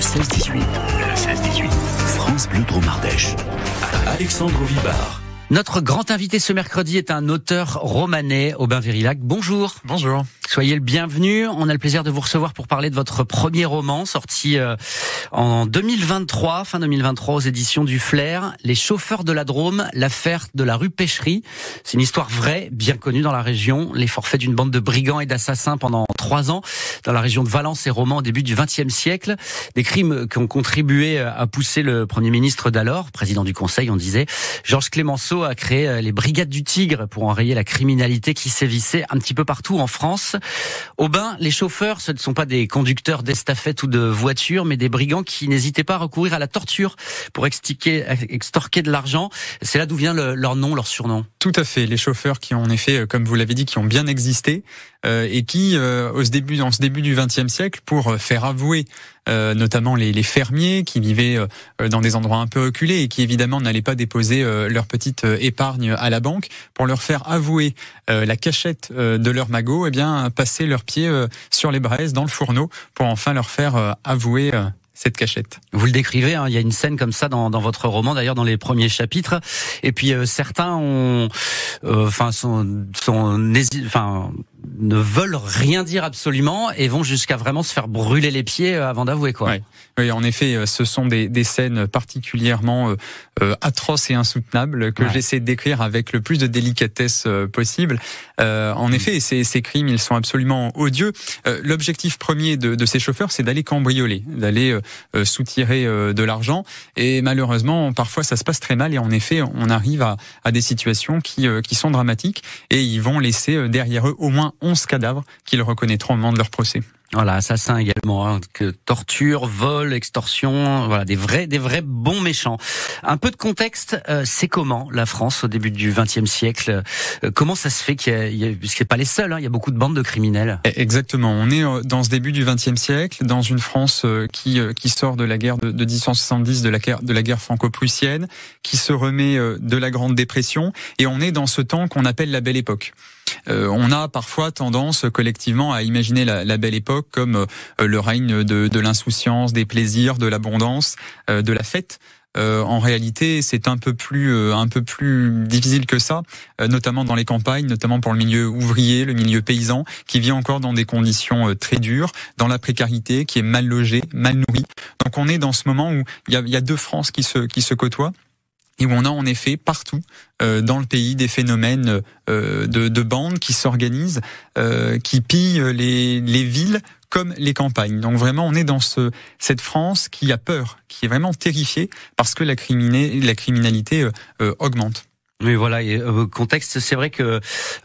16-18. France Bleu Drôme Ardèche. Alexandre Vibard. Notre grand invité ce mercredi est un auteur romanais, Aubin Verillac. Bonjour. Bonjour. Soyez le bienvenu. On a le plaisir de vous recevoir pour parler de votre premier roman sorti en 2023, fin 2023 aux éditions du Flair. Les chauffeurs de la Drôme, l'affaire de la rue Pêcherie. C'est une histoire vraie, bien connue dans la région. Les forfaits d'une bande de brigands et d'assassins pendant 3 ans dans la région de Valence et Romans au début du XXe siècle. Des crimes qui ont contribué à pousser le Premier ministre d'alors, président du Conseil, on disait, Georges Clémenceau, a créé les Brigades du Tigre pour enrayer la criminalité qui sévissait un petit peu partout en France. Aubin, les chauffeurs, ce ne sont pas des conducteurs d'estafettes ou de voitures, mais des brigands qui n'hésitaient pas à recourir à la torture pour extorquer de l'argent. C'est là d'où vient leur nom, leur surnom. Tout à fait. Les chauffeurs qui ont en effet, comme vous l'avez dit, qui ont bien existé et qui, dans ce début du XXe siècle, pour faire avouer notamment les fermiers qui vivaient dans des endroits un peu reculés et qui évidemment n'allaient pas déposer leur petite épargne à la banque, pour leur faire avouer la cachette de leur magot, eh bien passer leurs pieds sur les braises dans le fourneau pour enfin leur faire avouer cette cachette. Vous le décrivez, hein, il y a une scène comme ça dans votre roman, d'ailleurs dans les premiers chapitres. Et puis certains ne veulent rien dire absolument et vont jusqu'à vraiment se faire brûler les pieds avant d'avouer, quoi. Oui, en effet, ce sont des scènes particulièrement atroces et insoutenables que j'essaie de décrire avec le plus de délicatesse possible. En effet, ces crimes, ils sont absolument odieux. L'objectif premier de ces chauffeurs, c'est d'aller cambrioler, d'aller soutirer de l'argent. Et malheureusement, parfois, ça se passe très mal. Et en effet, on arrive à des situations qui sont dramatiques. Et ils vont laisser derrière eux au moins 11 cadavres qu'ils reconnaîtront au moment de leur procès. Voilà, assassin également, hein, que torture, vol, extorsion, voilà, des vrais bons méchants. Un peu de contexte, c'est comment la France au début du XXe siècle? Comment ça se fait puisque c'est pas les seuls, hein, il y a beaucoup de bandes de criminels. Exactement, on est dans ce début du XXe siècle, dans une France qui sort de la guerre de 1870, de la guerre franco-prussienne, qui se remet de la Grande Dépression, et on est dans ce temps qu'on appelle la Belle Époque. On a parfois tendance collectivement à imaginer la Belle Époque comme le règne de l'insouciance, des plaisirs, de l'abondance, de la fête. En réalité, c'est un peu plus difficile que ça, notamment dans les campagnes, notamment pour le milieu ouvrier, le milieu paysan, qui vit encore dans des conditions très dures, dans la précarité, qui est mal logé, mal nourri. Donc on est dans ce moment où il y a deux France qui se côtoient. Et où on a en effet partout dans le pays des phénomènes de bandes qui s'organisent, qui pillent les villes comme les campagnes. Donc vraiment, on est dans cette France qui a peur, qui est vraiment terrifiée parce que la criminalité augmente. Oui, voilà. Et contexte, c'est vrai que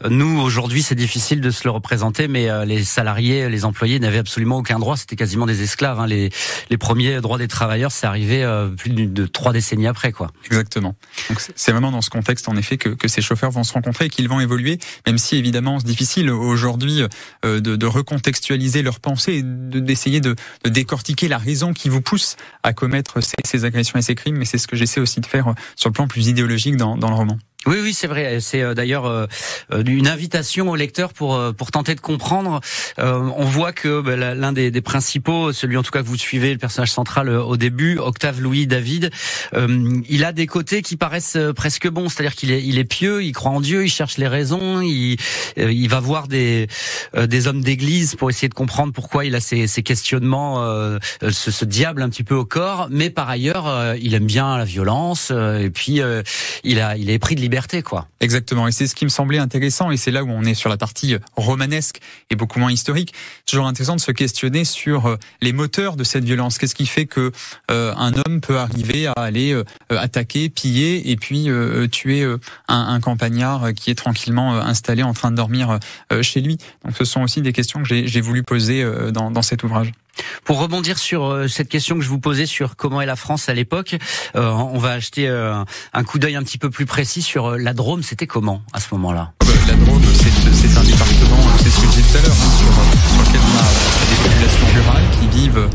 nous aujourd'hui, c'est difficile de se le représenter, mais les salariés, les employés n'avaient absolument aucun droit. C'était quasiment des esclaves. Hein. Les premiers droits des travailleurs, c'est arrivé plus de 3 décennies après, quoi. Exactement. Donc c'est vraiment dans ce contexte, en effet, que ces chauffeurs vont se rencontrer et qu'ils vont évoluer. Même si évidemment, c'est difficile aujourd'hui de recontextualiser leurs pensées, et d'essayer de décortiquer la raison qui vous pousse à commettre ces agressions et ces crimes. Mais c'est ce que j'essaie aussi de faire sur le plan plus idéologique dans le roman. Oui, c'est vrai. C'est d'ailleurs une invitation au lecteur pour tenter de comprendre. On voit que l'un des principaux, celui en tout cas que vous suivez, le personnage central au début, Octave Louis David, il a des côtés qui paraissent presque bons. C'est-à-dire qu'il est pieux, il croit en Dieu, il cherche les raisons, il va voir des hommes d'église pour essayer de comprendre pourquoi il a ces questionnements, ce diable un petit peu au corps. Mais par ailleurs, il aime bien la violence et puis il est pris de liberté, quoi. Exactement, et c'est ce qui me semblait intéressant, et c'est là où on est sur la partie romanesque et beaucoup moins historique. Toujours intéressant de se questionner sur les moteurs de cette violence. Qu'est-ce qui fait que un homme peut arriver à aller attaquer, piller et puis tuer un campagnard qui est tranquillement installé en train de dormir chez lui. Donc ce sont aussi des questions que j'ai voulu poser dans cet ouvrage. Pour rebondir sur cette question que je vous posais sur comment est la France à l'époque, on va acheter un coup d'œil un petit peu plus précis sur la Drôme. C'était comment à ce moment-là? La Drôme, c'est un département, c'est ce que je disais tout à l'heure, sur lequel on a des populations rurales qui vivent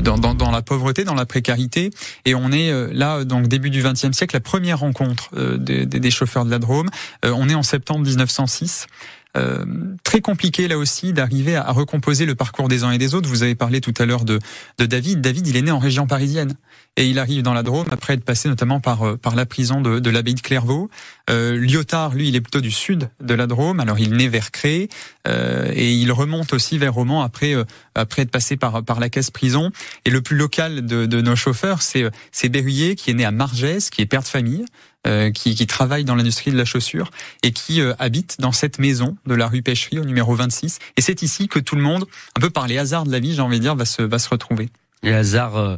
dans la pauvreté, dans la précarité, et on est là, donc début du XXe siècle, la première rencontre des chauffeurs de la Drôme. On est en septembre 1906. très compliqué là aussi d'arriver à recomposer le parcours des uns et des autres. Vous avez parlé tout à l'heure de David. David, il est né en région parisienne et il arrive dans la Drôme après être passé notamment par la prison de l'abbaye de Clairvaux. Lyotard, lui, il est plutôt du sud de la Drôme. Alors il naît vers Cré et il remonte aussi vers Romans après être passé par la case prison. Et le plus local de nos chauffeurs, c'est Berruyer, qui est né à Margès, qui est père de famille. Qui travaille dans l'industrie de la chaussure et qui habite dans cette maison de la rue Pêcherie au numéro 26. Et c'est ici que tout le monde, un peu par les hasards de la vie, j'ai envie de dire, va se retrouver. Les hasards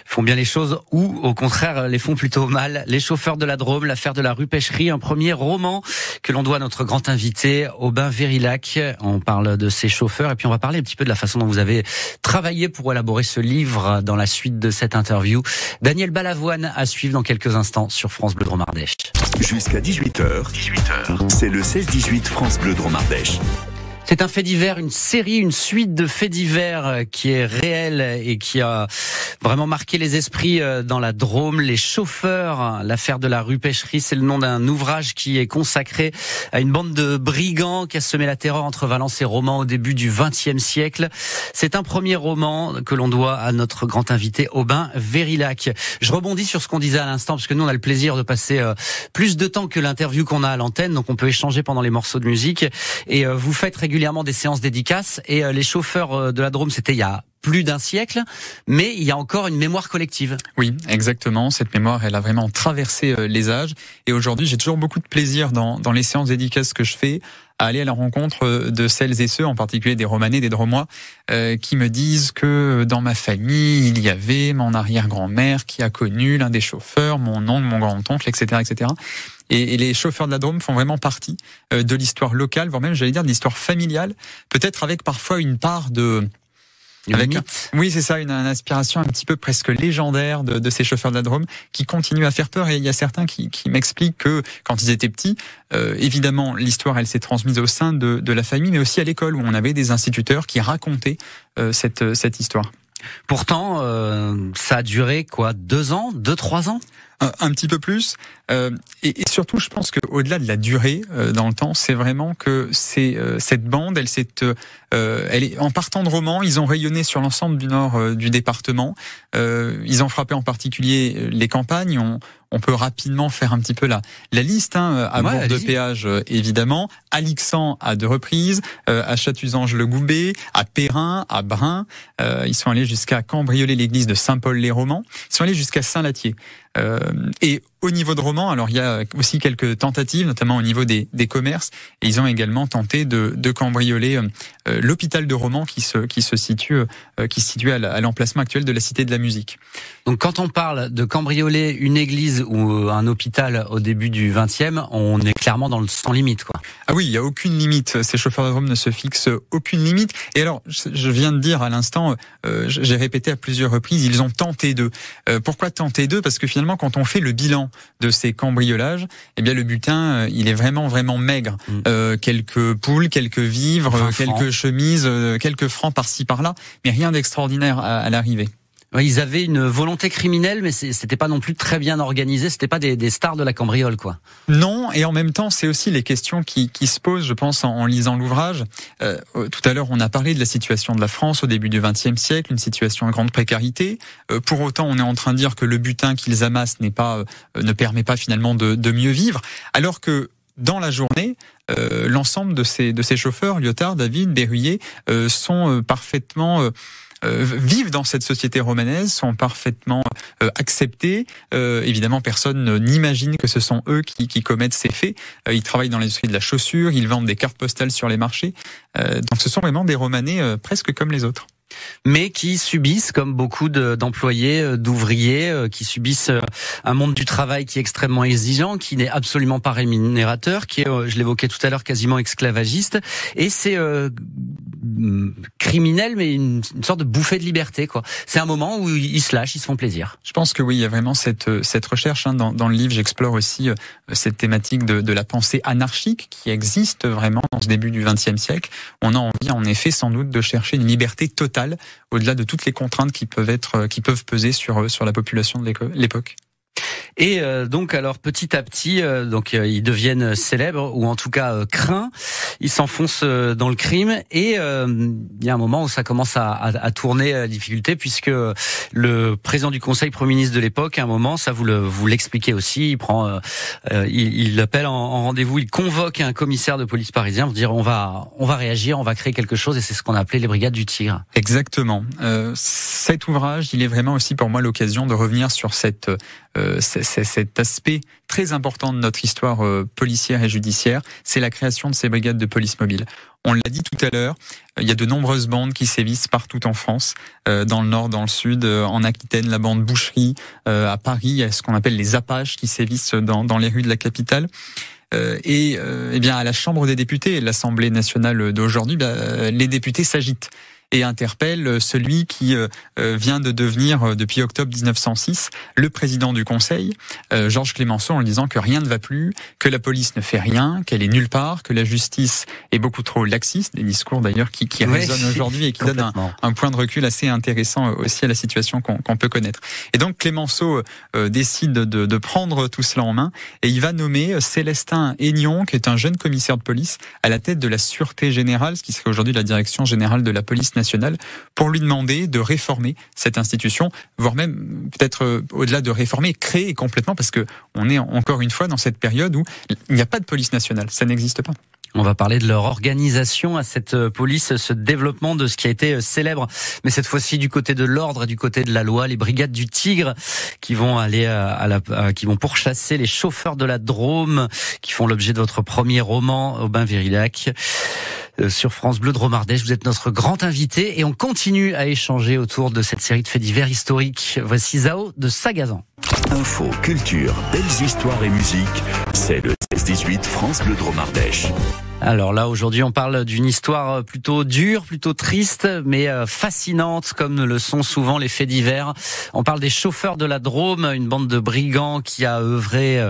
font bien les choses ou au contraire les font plutôt mal. Les chauffeurs de la Drôme, l'affaire de la rue Pêcherie, un premier roman que l'on doit à notre grand invité Aubin Verillac. On parle de ces chauffeurs et puis on va parler un petit peu de la façon dont vous avez travaillé pour élaborer ce livre dans la suite de cette interview. Daniel Balavoine à suivre dans quelques instants sur France Bleu Drôme Ardèche. Jusqu'à 18h, c'est le 16-18 France Bleu Drôme Ardèche. C'est un fait divers, une série, une suite de faits divers qui est réelle et qui a vraiment marqué les esprits dans la Drôme. Les chauffeurs, l'affaire de la rue Pêcherie, c'est le nom d'un ouvrage qui est consacré à une bande de brigands qui a semé la terreur entre Valence et Romans au début du XXe siècle. C'est un premier roman que l'on doit à notre grand invité Aubin Verillac. Je rebondis sur ce qu'on disait à l'instant parce que nous on a le plaisir de passer plus de temps que l'interview qu'on a à l'antenne, donc on peut échanger pendant les morceaux de musique et vous faites régulièrement des séances dédicaces et les chauffeurs de la Drôme, c'était il y a plus d'un siècle, mais il y a encore une mémoire collective. Oui, exactement. Cette mémoire, elle a vraiment traversé les âges. Et aujourd'hui, j'ai toujours beaucoup de plaisir dans les séances dédicaces que je fais à aller à la rencontre de celles et ceux, en particulier des Romanais, des Dromois, qui me disent que dans ma famille, il y avait mon arrière-grand-mère qui a connu l'un des chauffeurs, mon oncle, mon grand-oncle, etc., etc. Et les chauffeurs de la Drôme font vraiment partie de l'histoire locale, voire même, j'allais dire, de l'histoire familiale, peut-être avec parfois une part de... Oui, c'est ça, une inspiration un petit peu presque légendaire de ces chauffeurs de la Drôme qui continuent à faire peur. Et il y a certains qui m'expliquent que quand ils étaient petits, évidemment, l'histoire, elle s'est transmise au sein de la famille, mais aussi à l'école où on avait des instituteurs qui racontaient cette histoire. Pourtant, ça a duré quoi, 2 ans, 2-3 ans? Un petit peu plus, et surtout, je pense qu'au-delà de la durée dans le temps, c'est vraiment que cette bande, elle est en partant de Romans, ils ont rayonné sur l'ensemble du nord du département. Ils ont frappé en particulier les campagnes. On peut rapidement faire un petit peu la liste, à Bourg de Péage évidemment, à Lixan à 2 reprises, à Chatuzange-le-Goubet, à Perrin, à Brin. Ils sont allés jusqu'à cambrioler l'église de Saint-Paul-les-Romans. Ils sont allés jusqu'à Saint-Latier. Et au niveau de Romans, alors il y a aussi quelques tentatives, notamment au niveau des commerces. Et ils ont également tenté de cambrioler l'hôpital de Romans qui se situe à l'emplacement actuel de la Cité de la Musique. Donc quand on parle de cambrioler une église ou un hôpital au début du XXe, on est clairement dans le sans limite, quoi. Ah oui, il y a aucune limite. Ces chauffeurs de Drôme ne se fixent aucune limite. Et alors, je viens de dire à l'instant, j'ai répété à plusieurs reprises, ils ont tenté d'eux. Pourquoi tenter d'eux? Parce que finalement, quand on fait le bilan de ces cambriolages, eh bien le butin, il est vraiment maigre. Quelques poules, quelques vivres, quelques chemises, quelques francs par-ci par-là, mais rien d'extraordinaire à l'arrivée. Ouais, ils avaient une volonté criminelle, mais c'était pas non plus très bien organisé. C'était pas des stars de la cambriole, quoi. Non, et en même temps, c'est aussi les questions qui se posent, je pense, en lisant l'ouvrage. Tout à l'heure, on a parlé de la situation de la France au début du XXe siècle, une situation de grande précarité. Pour autant, on est en train de dire que le butin qu'ils amassent ne permet pas finalement de mieux vivre, alors que dans la journée, l'ensemble de ces chauffeurs, Lyotard, David, Berruyer, sont parfaitement vivent dans cette société romanaise, sont parfaitement acceptés. Évidemment, personne n'imagine que ce sont eux qui commettent ces faits. Ils travaillent dans l'industrie de la chaussure, ils vendent des cartes postales sur les marchés. Donc ce sont vraiment des Romanais presque comme les autres. Mais qui subissent, comme beaucoup d'employés, d'ouvriers, qui subissent un monde du travail qui est extrêmement exigeant, qui n'est absolument pas rémunérateur, qui est, je l'évoquais tout à l'heure, quasiment esclavagiste. Et c'est criminel, mais une sorte de bouffée de liberté, quoi. C'est un moment où ils se lâchent, ils se font plaisir. Je pense que oui, il y a vraiment cette recherche. Dans le livre, j'explore aussi cette thématique de la pensée anarchique qui existe vraiment dans ce début du XXe siècle. On a envie, en effet, sans doute, de chercher une liberté totale au-delà de toutes les contraintes qui peuvent peser sur la population de l'époque. Et donc alors petit à petit, ils deviennent célèbres ou en tout cas craints. il s'enfonce dans le crime et il y a un moment où ça commence à tourner à la difficulté puisque le président du Conseil, Premier ministre de l'époque, à un moment, ça vous l'expliquez aussi, il prend, il appelle en rendez-vous, il convoque un commissaire de police parisien pour dire on va réagir, on va créer quelque chose et c'est ce qu'on a appelé les Brigades du Tigre. Exactement. Cet ouvrage, il est vraiment aussi pour moi l'occasion de revenir sur cet aspect très important de notre histoire policière et judiciaire, c'est la création de ces brigades de police mobile. On l'a dit tout à l'heure, il y a de nombreuses bandes qui sévissent partout en France, dans le nord, dans le sud, en Aquitaine, la bande Boucherie, à Paris, il y a ce qu'on appelle les Apaches qui sévissent dans les rues de la capitale. Et bien à la Chambre des députés et l'Assemblée nationale d'aujourd'hui, les députés s'agitent et interpelle celui qui vient de devenir, depuis octobre 1906, le président du Conseil, Georges Clemenceau, en lui disant que rien ne va plus, que la police ne fait rien, qu'elle est nulle part, que la justice est beaucoup trop laxiste, des discours d'ailleurs qui résonnent aujourd'hui et qui donnent un point de recul assez intéressant aussi à la situation qu'on peut connaître. Et donc Clemenceau décide de prendre tout cela en main et il va nommer Célestin Aignon, qui est un jeune commissaire de police, à la tête de la Sûreté Générale, ce qui serait aujourd'hui la Direction Générale de la Police nationale, pour lui demander de réformer cette institution, voire même peut-être au-delà de réformer, créer complètement, parce que on est encore une fois dans cette période où il n'y a pas de police nationale, ça n'existe pas. On va parler de leur organisation à cette police, ce développement de ce qui a été célèbre, mais cette fois-ci du côté de l'ordre et du côté de la loi, les Brigades du Tigre qui vont aller qui vont pourchasser les chauffeurs de la Drôme, qui font l'objet de votre premier roman, Aubin Verillac. Sur France Bleu Drôme Ardèche, vous êtes notre grand invité et on continue à échanger autour de cette série de faits divers historiques. Voici Zao de Sagazan. Info, culture, belles histoires et musique, c'est le 16-18 France Bleu Drôme Ardèche. Alors là, aujourd'hui, on parle d'une histoire plutôt dure, plutôt triste, mais fascinante, comme le sont souvent les faits divers. On parle des chauffeurs de la Drôme, une bande de brigands qui a œuvré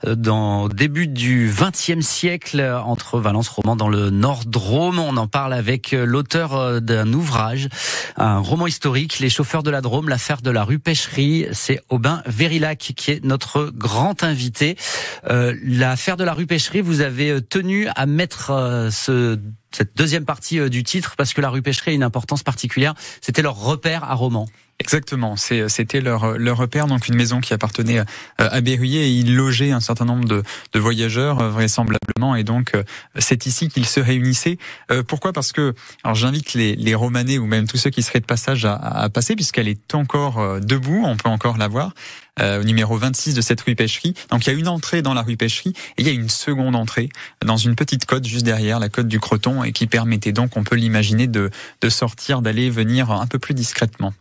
au début du XXe siècle entre Valence-Roman dans le Nord-Drôme. On en parle avec l'auteur d'un ouvrage, un roman historique, Les chauffeurs de la Drôme, l'affaire de la rue Pêcherie. C'est Aubin Verillac qui est notre grand invité. L'affaire de la rue Pêcherie, vous avez tenu à mettre cette deuxième partie du titre parce que la rue Pêcherie a une importance particulière. C'était leur repère à Romans. Exactement, c'était leur repère, donc une maison qui appartenait à Berruyer et ils logeaient un certain nombre de voyageurs vraisemblablement et donc c'est ici qu'ils se réunissaient. Pourquoi ? Parce que alors j'invite les Romanais ou même tous ceux qui seraient de passage à passer puisqu'elle est encore debout, on peut encore la voir. Au numéro 26 de cette rue Pêcherie. Donc il y a une entrée dans la rue Pêcherie et il y a une seconde entrée dans une petite côte juste derrière, la côte du Croton, et qui permettait donc, on peut l'imaginer, de sortir, d'aller venir un peu plus discrètement.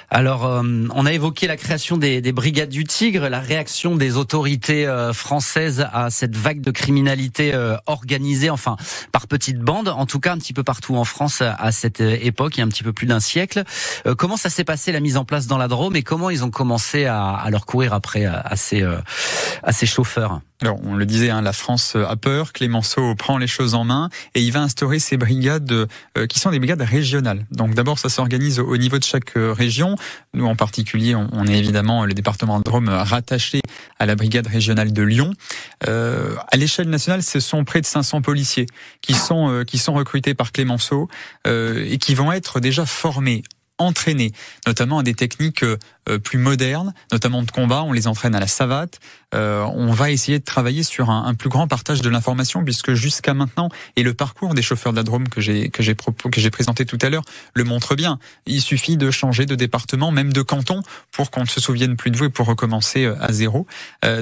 Alors, on a évoqué la création des Brigades du Tigre, la réaction des autorités françaises à cette vague de criminalité organisée, enfin par petites bandes, en tout cas un petit peu partout en France à cette époque, il y a un petit peu plus d'un siècle. Comment ça s'est passé la mise en place dans la Drôme et comment ils ont commencé à leur courir après à ces chauffeurs ? Alors, on le disait, la France a peur, Clemenceau prend les choses en main et il va instaurer ces brigades qui sont des brigades régionales. Donc d'abord, ça s'organise au niveau de chaque région. Nous, en particulier, on est évidemment le département de Drôme rattaché à la brigade régionale de Lyon. À l'échelle nationale, ce sont près de 500 policiers qui sont recrutés par Clemenceau et qui vont être déjà formés, entraînés, notamment à des techniques plus modernes, notamment de combat. On les entraîne à la savate. On va essayer de travailler sur un plus grand partage de l'information, puisque jusqu'à maintenant, et le parcours des chauffeurs de la Drôme que j'ai présenté tout à l'heure le montre bien. Il suffit de changer de département, même de canton, pour qu'on ne se souvienne plus de vous et pour recommencer à zéro.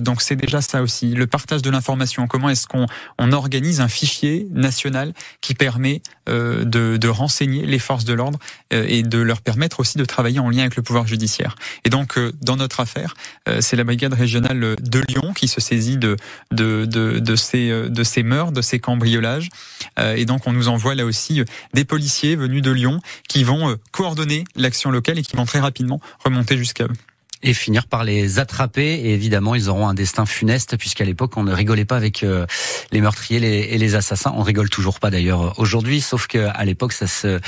Donc c'est déjà ça aussi, le partage de l'information. Comment est-ce qu'on organise un fichier national qui permet de renseigner les forces de l'ordre et de leur permettre aussi de travailler en lien avec le pouvoir judiciaire. Et donc, dans notre affaire, c'est la brigade régionale de Lyon qui se saisit de ces meurtres, de ces cambriolages. Et donc, on nous envoie là aussi des policiers venus de Lyon qui vont coordonner l'action locale et qui vont très rapidement remonter jusqu'à eux. Et finir par les attraper. Et évidemment, ils auront un destin funeste, puisqu'à l'époque, on ne rigolait pas avec les meurtriers et les assassins. On rigole toujours pas d'ailleurs aujourd'hui, sauf qu'à l'époque, ça se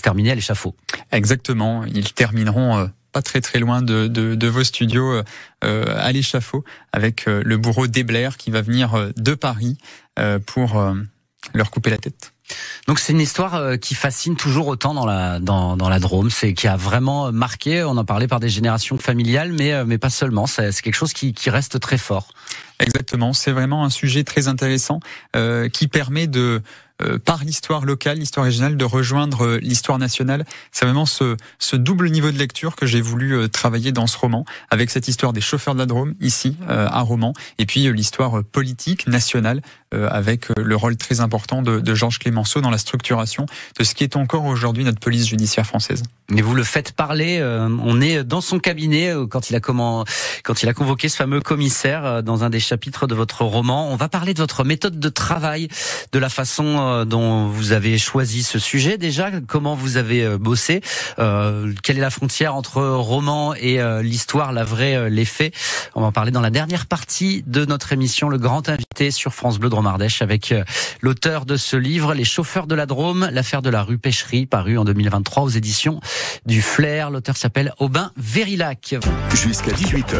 terminait à l'échafaud. Exactement. Ils termineront pas très très loin de vos studios à l'échafaud avec le bourreau Desblair qui va venir de Paris pour leur couper la tête. Donc c'est une histoire qui fascine toujours autant dans la Drôme, c'est qui a vraiment marqué. On en parlait par des générations familiales, mais pas seulement. C'est quelque chose qui reste très fort. Exactement, c'est vraiment un sujet très intéressant qui permet de par l'histoire locale, l'histoire régionale, de rejoindre l'histoire nationale. C'est vraiment ce double niveau de lecture que j'ai voulu travailler dans ce roman, avec cette histoire des chauffeurs de la Drôme, ici, à Romans, et puis l'histoire politique nationale, avec le rôle très important de Georges Clémenceau dans la structuration de ce qui est encore aujourd'hui notre police judiciaire française. Mais vous le faites parler, on est dans son cabinet quand il a convoqué ce fameux commissaire dans un des chapitres de votre roman. On va parler de votre méthode de travail, de la façon dont vous avez choisi ce sujet déjà, comment vous avez bossé, quelle est la frontière entre roman et l'histoire, la vraie, les faits. On va en parler dans la dernière partie de notre émission, le grand invité sur France Bleu Drôme Ardèche, avec l'auteur de ce livre, Les chauffeurs de la Drôme, l'affaire de la rue Pêcherie, paru en 2023 aux éditions du Flair. L'auteur s'appelle Aubin Verillac. Jusqu'à 18h,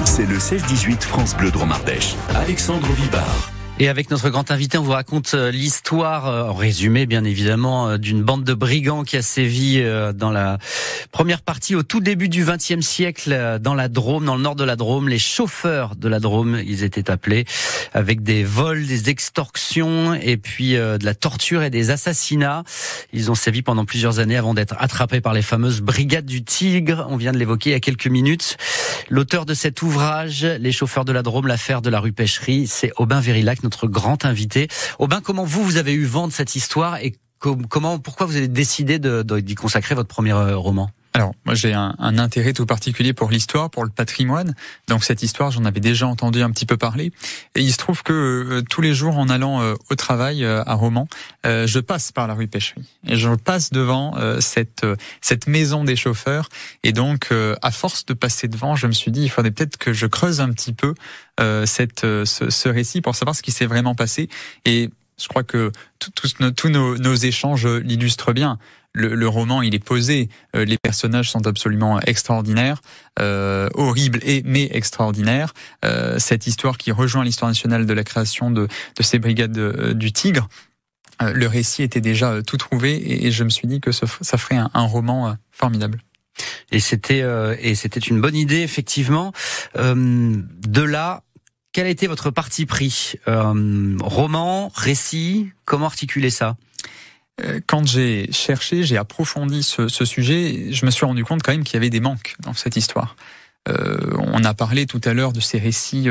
c'est le 16-18 France Bleu Drôme Ardèche. Alexandre Vibard. Et avec notre grand invité, on vous raconte l'histoire, en résumé bien évidemment, d'une bande de brigands qui a sévi dans la première partie au tout début du XXe siècle dans la Drôme, dans le nord de la Drôme. Les chauffeurs de la Drôme, ils étaient appelés, avec des vols, des extorsions et puis de la torture et des assassinats. Ils ont sévi pendant plusieurs années avant d'être attrapés par les fameuses brigades du Tigre. On vient de l'évoquer il y a quelques minutes. L'auteur de cet ouvrage, Les chauffeurs de la Drôme, l'affaire de la rue Pêcherie, c'est Aubin Verillac, notre grand invité. Aubin, comment vous avez eu vent de cette histoire et pourquoi vous avez décidé d'y consacrer votre premier roman ? Alors, moi j'ai un intérêt tout particulier pour l'histoire, pour le patrimoine. Donc cette histoire, j'en avais déjà entendu un petit peu parler. Et il se trouve que tous les jours, en allant au travail à Romans, je passe par la rue Pêcherie. Et je passe devant cette maison des chauffeurs. Et donc, à force de passer devant, je me suis dit, il faudrait peut-être que je creuse un petit peu ce récit pour savoir ce qui s'est vraiment passé. Et je crois que tous nos échanges l'illustrent bien. Le roman, il est posé. Les personnages sont absolument extraordinaires, horribles mais extraordinaires. Cette histoire qui rejoint l'histoire nationale de la création de ces brigades du Tigre. Le récit était déjà tout trouvé et je me suis dit que ça ferait un roman formidable. Et c'était une bonne idée effectivement. De là, quel a été votre parti pris ? Roman, récit, comment articuler ça ? Quand j'ai approfondi ce sujet, je me suis rendu compte quand même qu'il y avait des manques dans cette histoire. On a parlé tout à l'heure de ces récits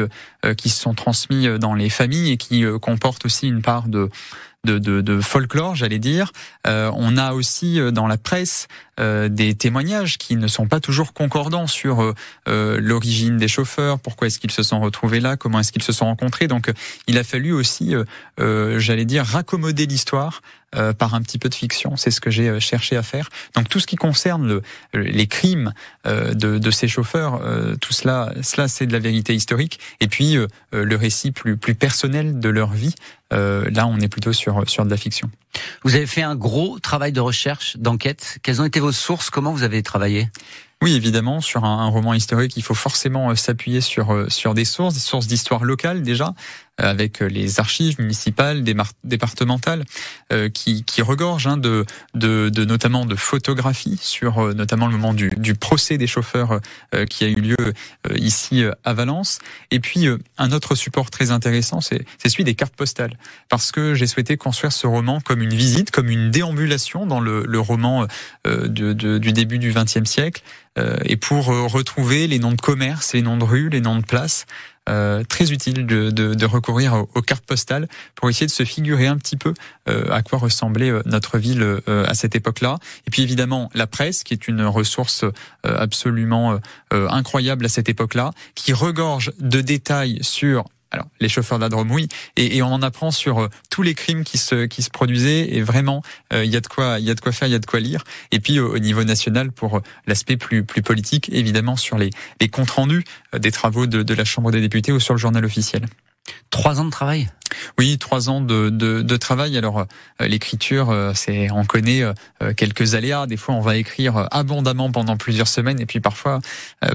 qui se sont transmis dans les familles et qui comportent aussi une part de folklore, j'allais dire. On a aussi dans la presse des témoignages qui ne sont pas toujours concordants sur l'origine des chauffeurs, pourquoi est-ce qu'ils se sont retrouvés là, comment est-ce qu'ils se sont rencontrés. Donc il a fallu aussi, j'allais dire, raccommoder l'histoire par un petit peu de fiction. C'est ce que j'ai cherché à faire. Donc tout ce qui concerne les crimes de ces chauffeurs, tout cela c'est de la vérité historique. Et puis le récit plus personnel de leur vie, là on est plutôt sur de la fiction. Vous avez fait un gros travail de recherche, d'enquête. Quelles ont été vos sources ? Comment vous avez travaillé ? Oui, évidemment, sur un roman historique, il faut forcément s'appuyer sur des sources d'histoire locale déjà, avec les archives municipales, départementales, qui regorgent notamment de photographies sur notamment le moment du procès des chauffeurs qui a eu lieu ici à Valence. Et puis un autre support très intéressant, c'est celui des cartes postales, parce que j'ai souhaité construire ce roman comme une visite, comme une déambulation dans le roman du début du XXe siècle, et pour retrouver les noms de commerces, les noms de rues, les noms de places. Très utile de recourir aux cartes postales pour essayer de se figurer un petit peu à quoi ressemblait notre ville à cette époque-là. Et puis évidemment la presse, qui est une ressource absolument incroyable à cette époque-là, qui regorge de détails sur les chauffeurs de la Drôme, oui, et on en apprend sur tous les crimes qui se produisaient, et vraiment il y a de quoi faire, il y a de quoi lire. Et puis au niveau national, pour l'aspect plus politique, évidemment sur les comptes rendus des travaux de la Chambre des députés ou sur le journal officiel. 3 ans de travail ? Oui, 3 ans de travail. Alors l'écriture, on connaît quelques aléas. Des fois, on va écrire abondamment pendant plusieurs semaines, et puis parfois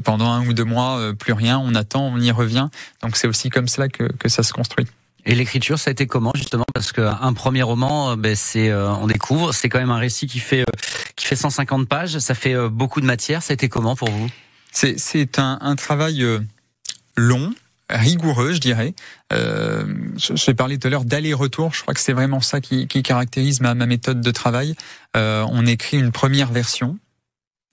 pendant 1 ou 2 mois, plus rien. On attend, on y revient. Donc c'est aussi comme cela que ça se construit. Et l'écriture, ça a été comment justement? Parce qu'un premier roman, on découvre, c'est quand même un récit qui fait 150 pages, ça fait beaucoup de matière. Ça a été comment pour vous? C'est un travail long, rigoureux, je dirais. J'ai parlé tout à l'heure d'aller-retour. Je crois que c'est vraiment ça qui caractérise ma méthode de travail. On écrit une première version.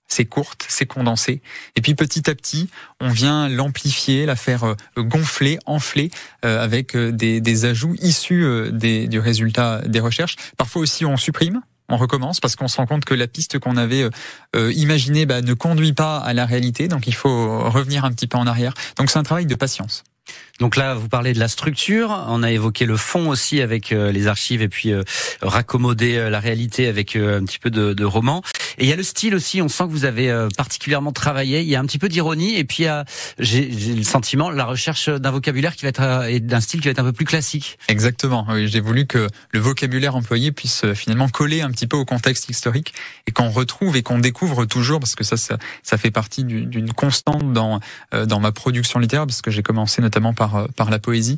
C'est courte, c'est condensé. Et puis petit à petit, on vient l'amplifier, la faire gonfler, enfler, avec des ajouts issus du résultat des recherches. Parfois aussi, on supprime. On recommence parce qu'on se rend compte que la piste qu'on avait imaginée ne conduit pas à la réalité, donc il faut revenir un petit peu en arrière. Donc c'est un travail de patience. Donc là, vous parlez de la structure, on a évoqué le fond aussi avec les archives et puis raccommoder la réalité avec un petit peu de roman. Et il y a le style aussi, on sent que vous avez particulièrement travaillé, il y a un petit peu d'ironie et puis j'ai le sentiment, la recherche d'un vocabulaire qui va être et d'un style qui va être un peu plus classique. Exactement, oui, j'ai voulu que le vocabulaire employé puisse finalement coller un petit peu au contexte historique et qu'on retrouve et qu'on découvre toujours, parce que ça fait partie d'une constante dans ma production littéraire, parce que j'ai commencé notamment par la poésie,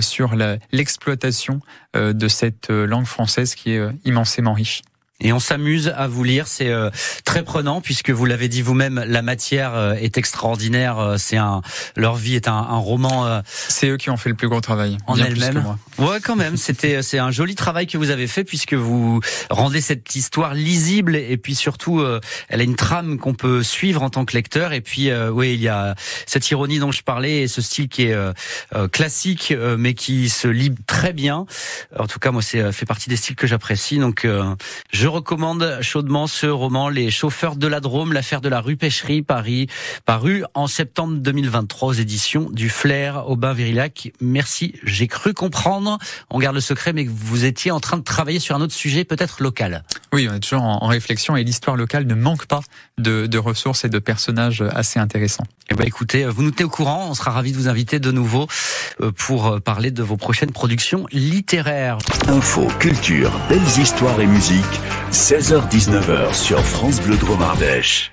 sur l'exploitation de cette langue française qui est immensément riche. Et on s'amuse à vous lire, c'est très prenant puisque vous l'avez dit vous-même, la matière est extraordinaire. Leur vie est un roman. C'est eux qui ont fait le plus gros travail en elle-même. Ouais, quand même. C'est un joli travail que vous avez fait puisque vous rendez cette histoire lisible et puis surtout, elle a une trame qu'on peut suivre en tant que lecteur. Et puis, oui, il y a cette ironie dont je parlais et ce style qui est classique mais qui se lit très bien. En tout cas, moi, c'est fait partie des styles que j'apprécie. Donc, je recommande chaudement ce roman, Les chauffeurs de la Drôme, l'affaire de la rue Pêcherie, Paris, paru en septembre 2023 aux éditions du Flair, Aubin-Virillac. Merci, j'ai cru comprendre, on garde le secret, mais que vous étiez en train de travailler sur un autre sujet, peut-être local. Oui, on est toujours en réflexion et l'histoire locale ne manque pas de ressources et de personnages assez intéressants. Eh ben, écoutez, vous nous tenez au courant, on sera ravis de vous inviter de nouveau pour parler de vos prochaines productions littéraires. Info, culture, belles histoires et musique, 16h-19h sur France Bleu Drôme Ardèche.